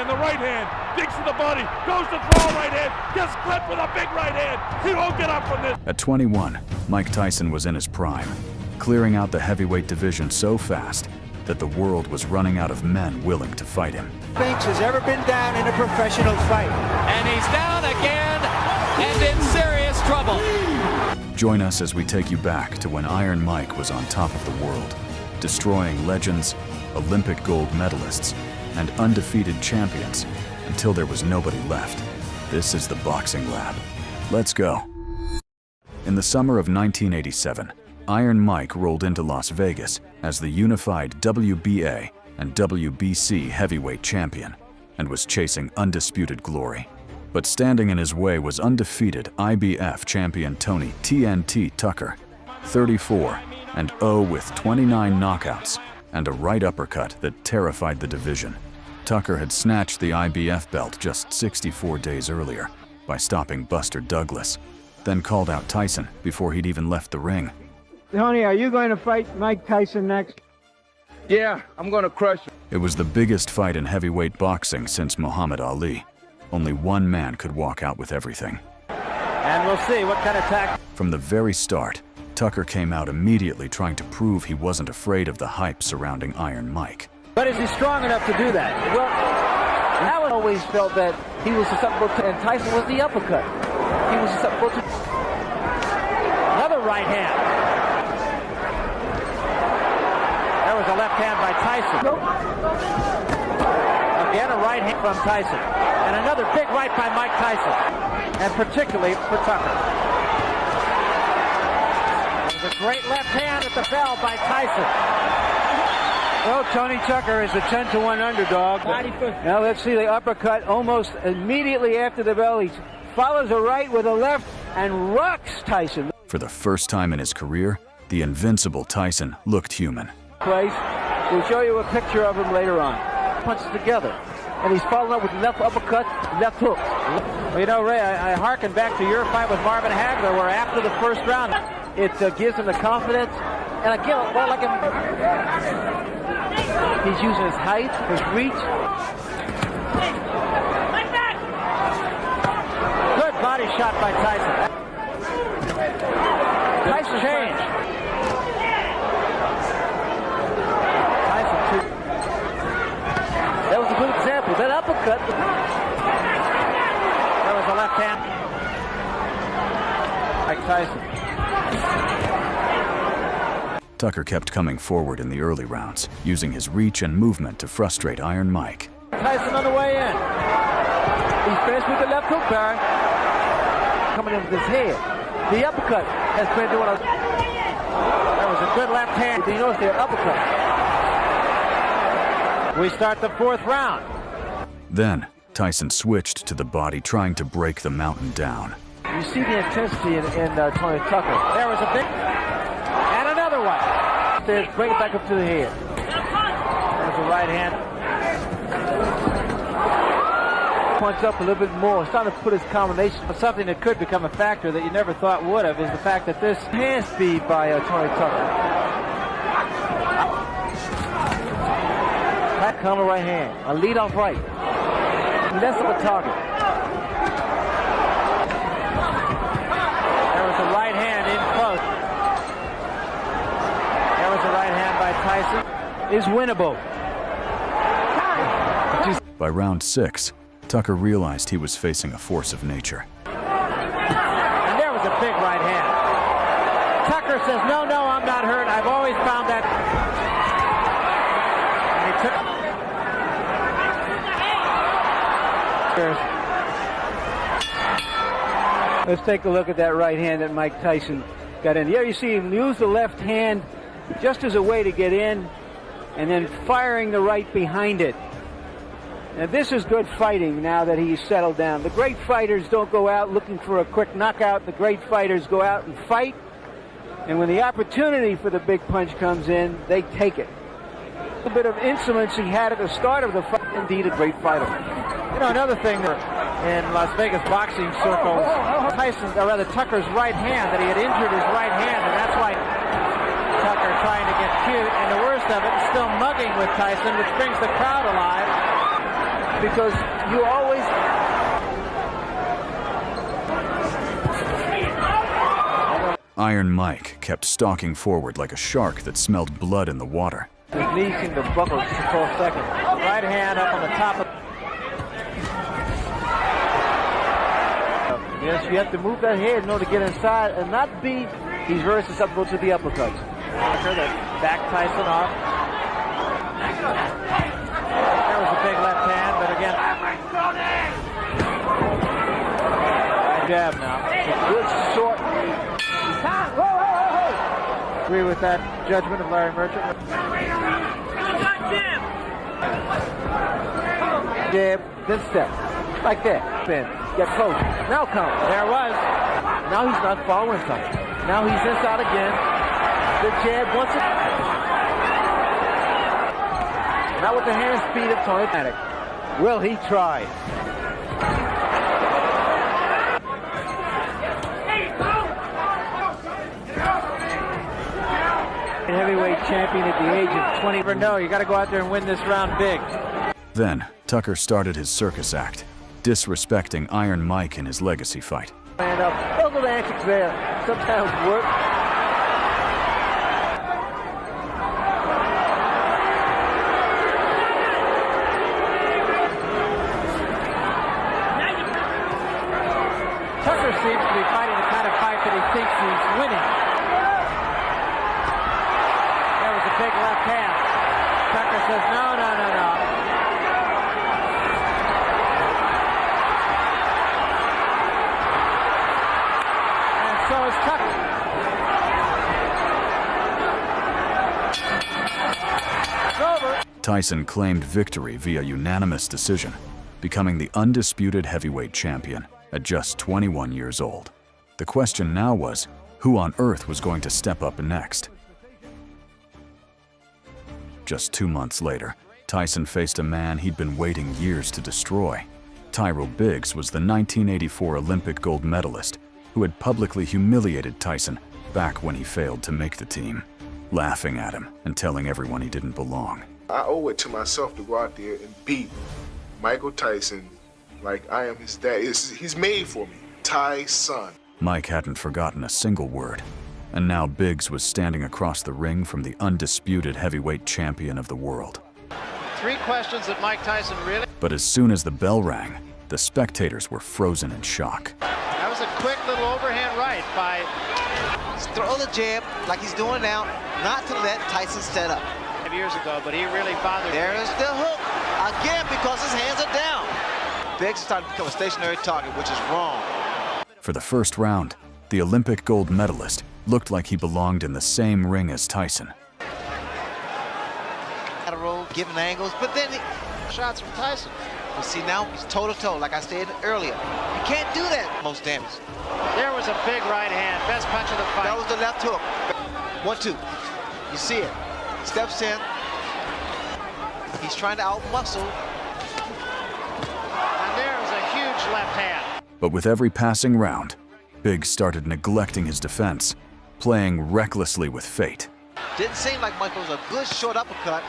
hand, the right hand, digs to the body, goes to throw right hand, gets clipped with a big right hand. He won't get up from this. At 21, Mike Tyson was in his prime, clearing out the heavyweight division so fast that the world was running out of men willing to fight him. Spinks has ever been down in a professional fight. And he's down again and in serious trouble. Join us as we take you back to when Iron Mike was on top of the world, destroying legends, Olympic gold medalists, and undefeated champions until there was nobody left. This is the Boxing Lab. Let's go. In the summer of 1987, Iron Mike rolled into Las Vegas as the unified WBA and WBC heavyweight champion and was chasing undisputed glory. But standing in his way was undefeated IBF champion Tony TNT Tucker, 34-0 with 29 knockouts and a right uppercut that terrified the division. Tucker had snatched the IBF belt just 64 days earlier by stopping Buster Douglas, then called out Tyson before he'd even left the ring. Tony, are you going to fight Mike Tyson next? Yeah, I'm going to crush him. It was the biggest fight in heavyweight boxing since Muhammad Ali. Only one man could walk out with everything. And we'll see what kind of tack. From the very start, Tucker came out immediately trying to prove he wasn't afraid of the hype surrounding Iron Mike. But is he strong enough to do that? Well, I always felt that he was susceptible to, and Tyson was the uppercut. He was susceptible to another right hand. There was a left hand by Tyson. Again, a right hand from Tyson. And another big right by Mike Tyson. And particularly for Tucker. There's a great left hand at the bell by Tyson. Well, Tony Tucker is a 10-1 underdog. Now let's see the uppercut almost immediately after the bell. He follows a right with a left and rocks Tyson. For the first time in his career, the invincible Tyson looked human. Place. We'll show you a picture of him later on. Punches together. And he's following up with left uppercut, left hook. Well, you know, Ray, I hearken back to your fight with Marvin Hagler, where after the first round, it gives him the confidence. And again, well, like him, he's using his height, his reach. Good body shot by Tyson. Tyson changed. That was a good example. That uppercut. That was a left hand. Mike Tyson. Tucker kept coming forward in the early rounds, using his reach and movement to frustrate Iron Mike. Tyson on the way in. He's finished with the left hook, Barry. Coming in with his head. The uppercut has been doing a... That was a good left hand. You notice the uppercut. We start the fourth round. Then, Tyson switched to the body, trying to break the mountain down. You see the intensity in Tony Tucker. There was a big... And another one. There's bring it back up to the head. There's a right hand. Punch up a little bit more. Starting to put his combination for something that could become a factor that you never thought would have, is the fact that this hand speed by Tony Tucker. Counter right hand, a lead off right. Less of a target. There was a right hand in close. There was a right hand by Tyson. Is winnable. By round 6, Tucker realized he was facing a force of nature. And there was a big right hand. Tucker says, no, I'm not hurt. I've always found that. And he took... Let's take a look at that right hand that Mike Tyson got in. Here you see him use the left hand just as a way to get in and then firing the right behind it. Now this is good fighting now that he's settled down. The great fighters don't go out looking for a quick knockout. The great fighters go out and fight. And when the opportunity for the big punch comes in, they take it. A bit of insolence he had at the start of the fight. Indeed, a great fighter. You know, another thing in Las Vegas boxing circles, Tucker's right hand, that he had injured his right hand, and that's why Tucker trying to get cute. And the worst of it is still mugging with Tyson, which brings the crowd alive. because you always... Iron Mike kept stalking forward like a shark that smelled blood in the water. His knees seem to buckle just a full second. Right hand up on the top of... Yes, you have to move that head in order to get inside and not be... He's very susceptible to the uppercuts. That back Tyson off. That was a big left hand, but again... Jab now. It's a good short... Agree with that judgment of Larry Merchant. Jab, then step. Like that. Spin. Get close. Now come. There was. Now he's not following something. Now he's inside again. The jab once again. Now with the hand speed of Tony Panic. Will he try? Heavyweight champion at the age of 20. Never know, you got to go out there and win this round big. Then, Tucker started his circus act, disrespecting Iron Mike in his legacy fight. Stand up. Those little antics there sometimes work. Tucker seems to be fighting the kind of fight that he thinks he's winning. There was a big left hand. Tucker says, no. And so is Tucker. It's over. Tyson claimed victory via unanimous decision, becoming the undisputed heavyweight champion at just 21 years old. The question now was, who on earth was going to step up next? Just 2 months later, Tyson faced a man he'd been waiting years to destroy. Tyrell Biggs was the 1984 Olympic gold medalist who had publicly humiliated Tyson back when he failed to make the team, laughing at him and telling everyone he didn't belong. I owe it to myself to go out there and beat Michael Tyson like I am his dad. He's made for me. Tyson. Mike hadn't forgotten a single word, and now Biggs was standing across the ring from the undisputed heavyweight champion of the world. 3 questions that Mike Tyson really... But as soon as the bell rang, the spectators were frozen in shock. That was a quick little overhand right by... Throw the jab like he's doing now, not to let Tyson set up. 5 years ago, but he really bothered There me. is the hook, again, because his hands are down. Biggs is starting to become a stationary target, which is wrong. For the first round, the Olympic gold medalist looked like he belonged in the same ring as Tyson. Roll, giving angles, but then shots from Tyson. But see, now he's toe-to-toe, like I said earlier. You can't do that most damage. There was a big right hand, best punch of the fight. That was the left hook. 1-2. You see it. Steps in. He's trying to out-muscle. And there was a huge left hand. But with every passing round, Biggs started neglecting his defense, playing recklessly with fate. Didn't seem like Michael was a good short uppercut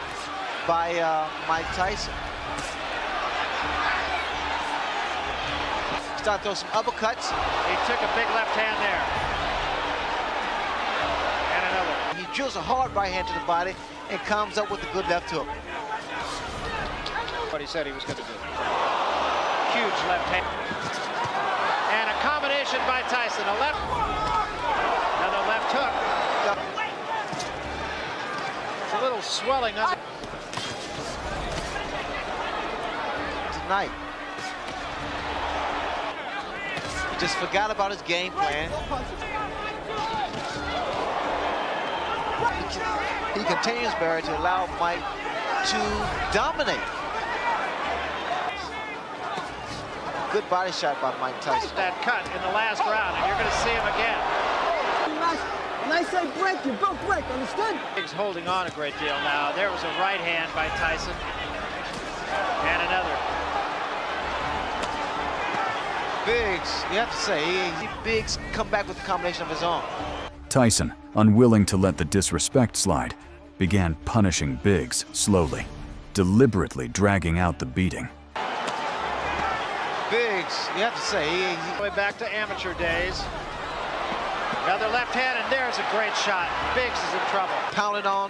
by Mike Tyson. Started to throw some uppercuts. He took a big left hand there. And another. He drills a hard right hand to the body and comes up with a good left hook. What he said he was going to do. Huge left hand. And a combination by Tyson. A left. Another left hook. It's a little swelling under. Tonight. He just forgot about his game plan. He continues, Barry, to allow Mike to dominate. Good body shot by Mike Tyson. That cut in the last round, and you're going to see him again. When I say break, you both break, understood? Biggs holding on a great deal now. There was a right hand by Tyson. And another. Biggs, you have to say, Biggs come back with a combination of his own. Tyson, unwilling to let the disrespect slide, began punishing Biggs slowly, deliberately dragging out the beating. Biggs, you have to say, Way back to amateur days. Another left hand, and there's a great shot. Biggs is in trouble. pounded on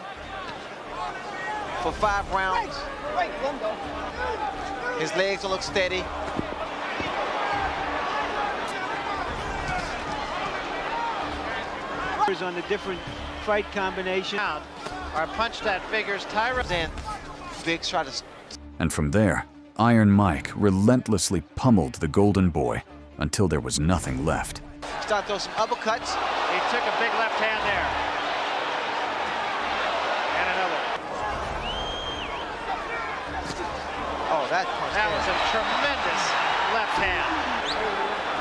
for 5 rounds. His legs don't look steady. On the different fight combination. Our punch that figures Tyros. Then Biggs tried to... And from there, Iron Mike relentlessly pummeled the Golden Boy until there was nothing left. Start throwing some uppercuts. He took a big left hand there. And another. Oh, that punch. That was a tremendous left hand.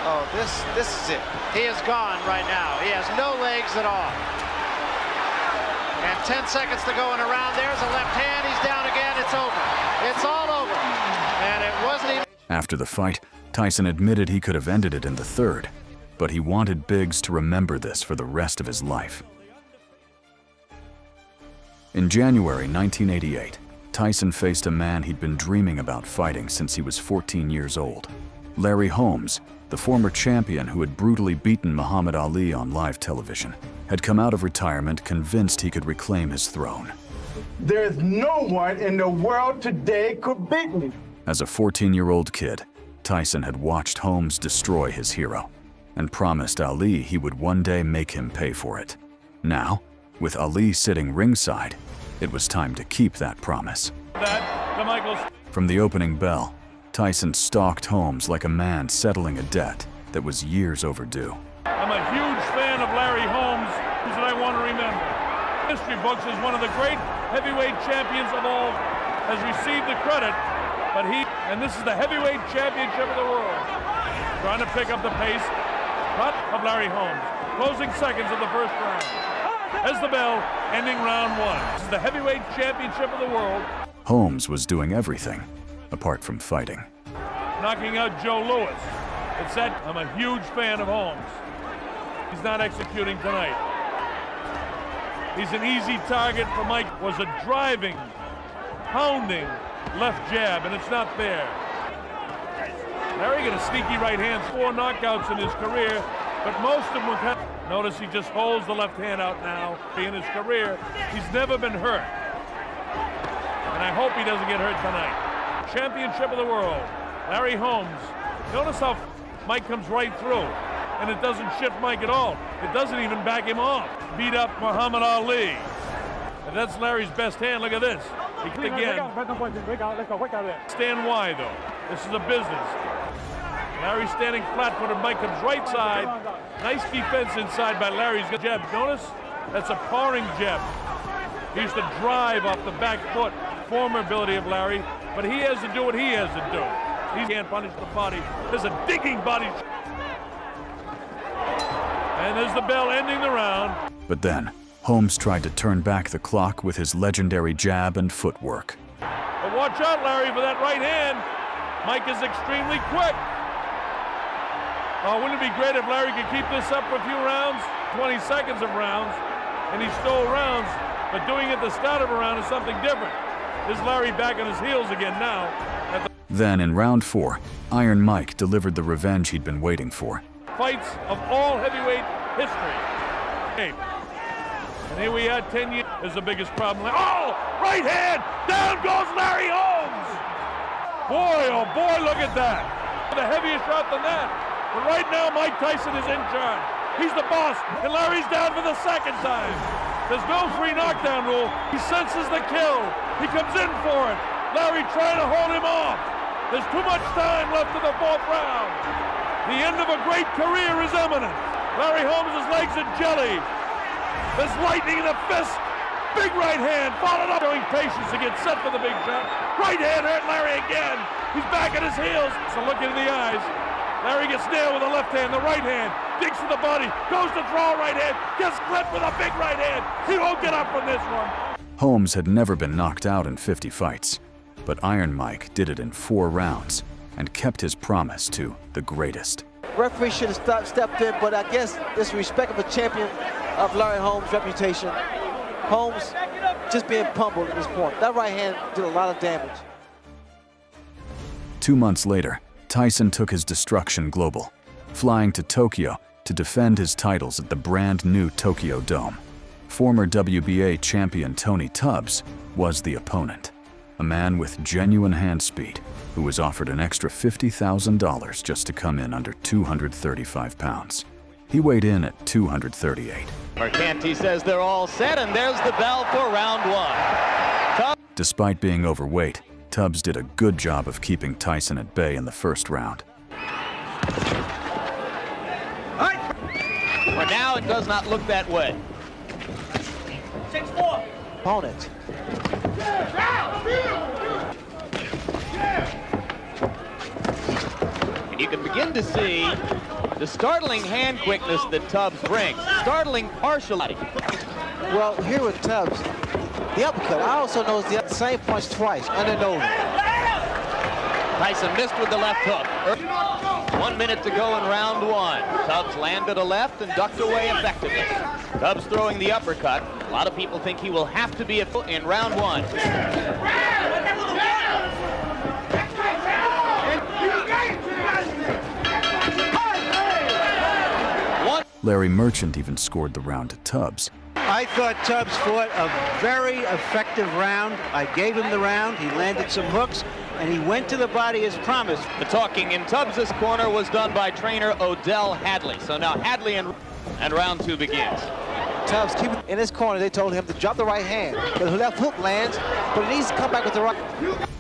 Oh, this is it. He is gone right now. He has no legs at all. And 10 seconds to go in a round. There's a left hand. He's down again. It's over. It's all over. And it wasn't even... After the fight, Tyson admitted he could have ended it in the third, but he wanted Biggs to remember this for the rest of his life. In January 1988, Tyson faced a man he'd been dreaming about fighting since he was 14 years old. Larry Holmes, the former champion who had brutally beaten Muhammad Ali on live television, had come out of retirement convinced he could reclaim his throne. There's no one in the world today could beat me. As a 14-year-old kid, Tyson had watched Holmes destroy his hero and promised Ali he would one day make him pay for it. Now, with Ali sitting ringside, it was time to keep that promise. From the opening bell, Tyson stalked Holmes like a man settling a debt that was years overdue. I'm a huge fan of Larry Holmes, who's that I want to remember. History books is one of the great heavyweight champions of all, has received the credit, but and this is the heavyweight championship of the world. Trying to pick up the pace, cut of Larry Holmes. Closing seconds of the first round. As the bell, ending round 1. This is the heavyweight championship of the world. Holmes was doing everything, apart from fighting. Knocking out Joe Louis. It's that I'm a huge fan of Holmes. He's not executing tonight. He's an easy target for Mike. Was a driving, pounding left jab, and it's not there. Larry got a sneaky right hand, 4 knockouts in his career, but most of them were... Notice he just holds the left hand out now. In his career, he's never been hurt. And I hope he doesn't get hurt tonight. Championship of the world, Larry Holmes. Notice how Mike comes right through, and it doesn't shift Mike at all. It doesn't even back him off. Beat up Muhammad Ali. And that's Larry's best hand. Look at this. He kicked again. Stand wide, though. This is a business. Larry standing flat-footed. Mike comes right side. Nice defense inside by Larry's jab. Notice? That's a pouring jab. He used to drive off the back foot. Former ability of Larry, but he has to do what he has to do. He can't punish the body. There's a digging body. And there's the bell ending the round. But then, Holmes tried to turn back the clock with his legendary jab and footwork. But watch out, Larry, for that right hand. Mike is extremely quick. Oh, wouldn't it be great if Larry could keep this up for a few rounds? 20 seconds of rounds, and he stole rounds, but doing it at the start of a round is something different. Is Larry back on his heels again now? Then in round 4, Iron Mike delivered the revenge he'd been waiting for. Fights of all heavyweight history. And here we had 10 years is the biggest problem. Oh, right hand, down goes Larry Holmes. Boy, oh boy, look at that. The heaviest shot than that. But right now, Mike Tyson is in charge. He's the boss, and Larry's down for the second time. There's no free knockdown rule. He senses the kill. He comes in for it. Larry trying to hold him off. There's too much time left in the 4th round. The end of a great career is imminent. Larry Holmes' legs are jelly. There's lightning in the fist. Big right hand, followed up. Showing patience to get set for the big shot. Right hand hurt Larry again. He's back on his heels. So look into the eyes. Larry gets nailed with the left hand, the right hand, digs to the body, goes to throw a right hand, gets clipped with a big right hand. He won't get up from this one. Holmes had never been knocked out in 50 fights, but Iron Mike did it in 4 rounds and kept his promise to the greatest. Referee should have stepped in, but I guess this respect of a champion of Larry Holmes' reputation. Holmes just being pummeled at this point. That right hand did a lot of damage. 2 months later, Tyson took his destruction global, flying to Tokyo to defend his titles at the brand new Tokyo Dome. Former WBA champion Tony Tubbs was the opponent, a man with genuine hand speed who was offered an extra $50,000 just to come in under 235 pounds. He weighed in at 238. Mercanti says they're all set, and there's the bell for round one. Despite being overweight, Tubbs did a good job of keeping Tyson at bay in the first round. For now, it does not look that way. 6-4. Opponent. And you can begin to see the startling hand quickness that Tubbs brings. Startling partiality. Well, here with Tubbs, the uppercut. I also noticed the same punch twice, under and over. Tyson missed with the left hook. 1 minute to go in round one. Tubbs landed a left and ducked away effectively. Tubbs throwing the uppercut. A lot of people think he will have to be in round one. Larry Merchant even scored the round to Tubbs. I thought Tubbs fought a very effective round. I gave him the round. He landed some hooks, and he went to the body as promised. The talking in Tubbs' corner was done by trainer Odell Hadley. So now Hadley and round two begins. Tubbs keep it in his corner. They told him to drop the right hand, but the left hook lands, but he needs to come back with the right.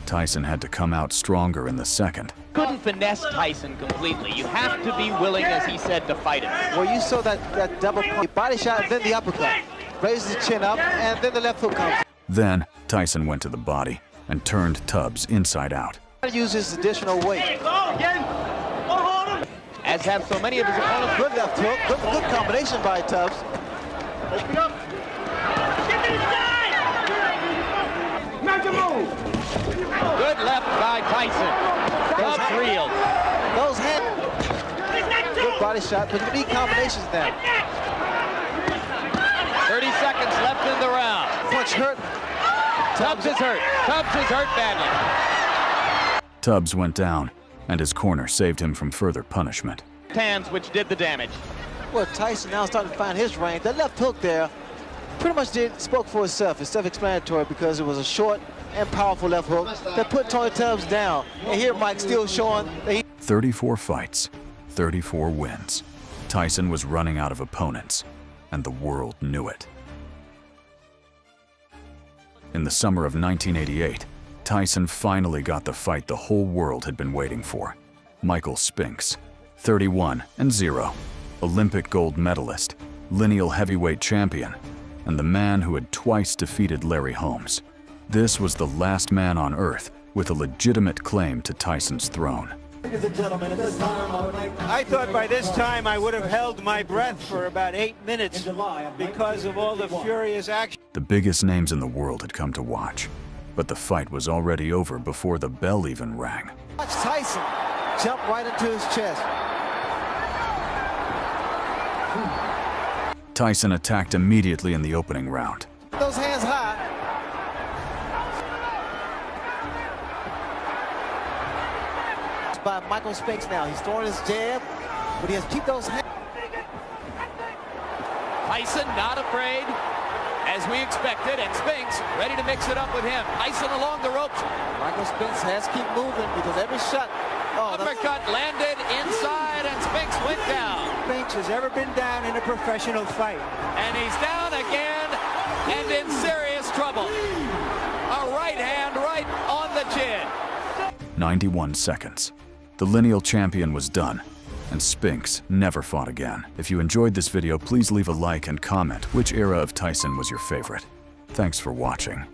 Tyson had to come out stronger in the second. Couldn't finesse Tyson completely. You have to be willing, as he said, to fight him. Well, you saw that double body shot, then the uppercut. Raises the chin up, and then the left hook comes. Then, Tyson went to the body and turned Tubbs inside out. Use his additional weight. As have so many of his opponents. Good left hook, good combination by Tubbs. Open up. Get inside! Make a move. Good left by Tyson. Tubbs reeled. Those hands. Good body shot, but you need combinations now. 30 seconds left in the round. Punch hurt. Tubbs is hurt. Tubbs is hurt badly. Tubbs went down, and his corner saved him from further punishment. Hands which did the damage. Well, Tyson now starting to find his range. That left hook there pretty much spoke for itself. It's self-explanatory because it was a short and powerful left hook that put Tony Tubbs down. And here Mike still showing that he... 34 fights, 34 wins. Tyson was running out of opponents, and the world knew it. In the summer of 1988, Tyson finally got the fight the whole world had been waiting for. Michael Spinks, 31-0, Olympic gold medalist, lineal heavyweight champion, and the man who had twice defeated Larry Holmes. This was the last man on earth with a legitimate claim to Tyson's throne. I thought by this time I would have held my breath for about 8 minutes because of all the furious action. The biggest names in the world had come to watch, but the fight was already over before the bell even rang. Watch Tyson jump right into his chest. Tyson attacked immediately in the opening round. Those hands high. By Michael Spinks now. He's throwing his jab, but he has to keep those hands. Tyson not afraid, as we expected, and Spinks ready to mix it up with him. Tyson along the ropes. Michael Spinks has to keep moving because every shot. Uppercut landed inside, and Spinks went down. Spinks has ever been down in a professional fight. And he's down again and in serious trouble. A right hand right on the chin. 91 seconds. The lineal champion was done, and Spinks never fought again. If you enjoyed this video, please leave a like and comment which era of Tyson was your favorite. Thanks for watching.